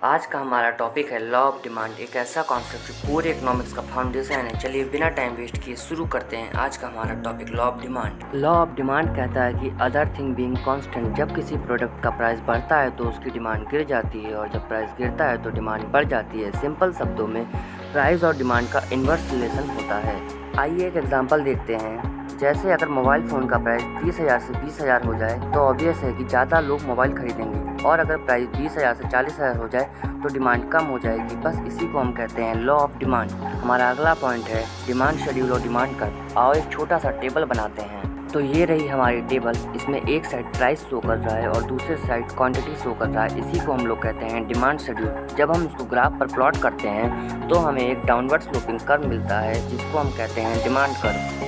आज का हमारा टॉपिक है लॉ ऑफ डिमांड, एक ऐसा कॉन्सेप्ट जो पूरे इकोनॉमिक्स का फाउंडेशन है। चलिए बिना टाइम वेस्ट किए शुरू करते हैं आज का हमारा topic law of demand. Law of demand कहता है कि अदर थिंग बीइंग कांस्टेंट, जब किसी प्रोडक्ट का प्राइस बढ़ता है तो उसकी डिमांड गिर जाती है और जब प्राइस गिरता है तो डिमांड बढ़ जाती है। सिंपल शब्दों में प्राइस और डिमांड का इन्वर्स रिलेशन होता है। आइए एक एग्जाम्पल देखते हैं। जैसे अगर मोबाइल फ़ोन का प्राइस 30,000 से 20,000 हो जाए तो ऑब्वियस है कि ज़्यादा लोग मोबाइल खरीदेंगे, और अगर प्राइस 20,000 से 40,000 हो जाए तो डिमांड कम हो जाएगी। बस इसी को हम कहते हैं लॉ ऑफ डिमांड। हमारा अगला पॉइंट है डिमांड शेड्यूल और डिमांड कर्व। आओ एक छोटा सा टेबल बनाते हैं। तो ये रही हमारी टेबल। इसमें एक साइड प्राइस शो कर रहा है और दूसरे साइड क्वांटिटी शो कर रहा है। इसी को हम लोग कहते हैं डिमांड शेड्यूल। जब हम इसको ग्राफ पर प्लॉट करते हैं तो हमें एक डाउनवर्ड स्लोपिंग कर्व मिलता है जिसको हम कहते हैं डिमांड कर्व।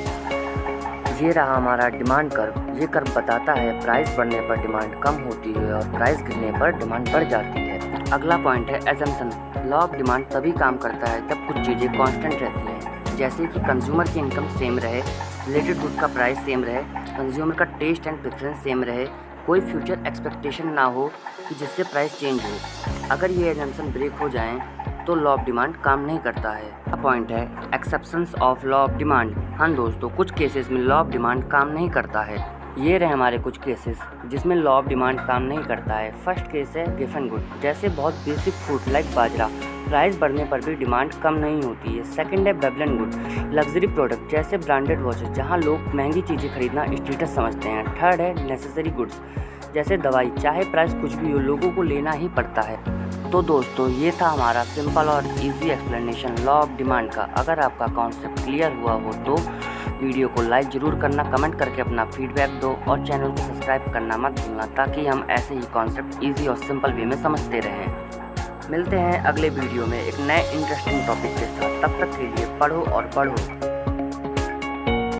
ये रहा हमारा डिमांड कर्व। ये कर्व बताता है प्राइस बढ़ने पर डिमांड कम होती है और प्राइस गिरने पर डिमांड बढ़ जाती है। अगला पॉइंट है एजम्पशन। लॉ ऑफ डिमांड तभी काम करता है जब कुछ चीज़ें कांस्टेंट रहती हैं, जैसे कि कंज्यूमर की इनकम सेम रहे, रिलेटेड गुड का प्राइस सेम रहे, कंज्यूमर का टेस्ट एंड प्रेफरेंस सेम रहे, कोई फ्यूचर एक्सपेक्टेशन ना हो कि जिससे प्राइस चेंज हो। अगर ये एजम्पशन ब्रेक हो जाएँ तो लॉ ऑफ डिमांड काम नहीं करता है। पॉइंट है exceptions of law of demand. हाँ दोस्तों, कुछ केसेस में लॉ ऑफ डिमांड काम नहीं करता है। ये रहे हमारे कुछ केसेस जिसमें लॉ ऑफ डिमांड काम नहीं करता है। फर्स्ट केस है गिवन गुड, जैसे बहुत बेसिक फूड लाइक बाजरा, प्राइस बढ़ने पर भी डिमांड कम नहीं होती है। सेकंड है बेबलन गुड, लग्जरी प्रोडक्ट जैसे ब्रांडेड वॉचेस, जहाँ लोग महंगी चीज़ें खरीदना स्टेटस समझते हैं। थर्ड है नेसेसरी गुड्स, जैसे दवाई, चाहे प्राइस कुछ भी हो लोगों को लेना ही पड़ता है। तो दोस्तों ये था हमारा सिंपल और easy explanation law of demand का। अगर आपका कॉन्सेप्ट क्लियर हुआ हो तो वीडियो को लाइक ज़रूर करना, कमेंट करके अपना फीडबैक दो और चैनल को सब्सक्राइब करना मत भूलना, ताकि हम ऐसे ही कॉन्सेप्ट इजी और सिंपल वे में समझते रहें। मिलते हैं अगले वीडियो में एक नए इंटरेस्टिंग टॉपिक के साथ। तब तक के लिए पढ़ो और बढ़ो।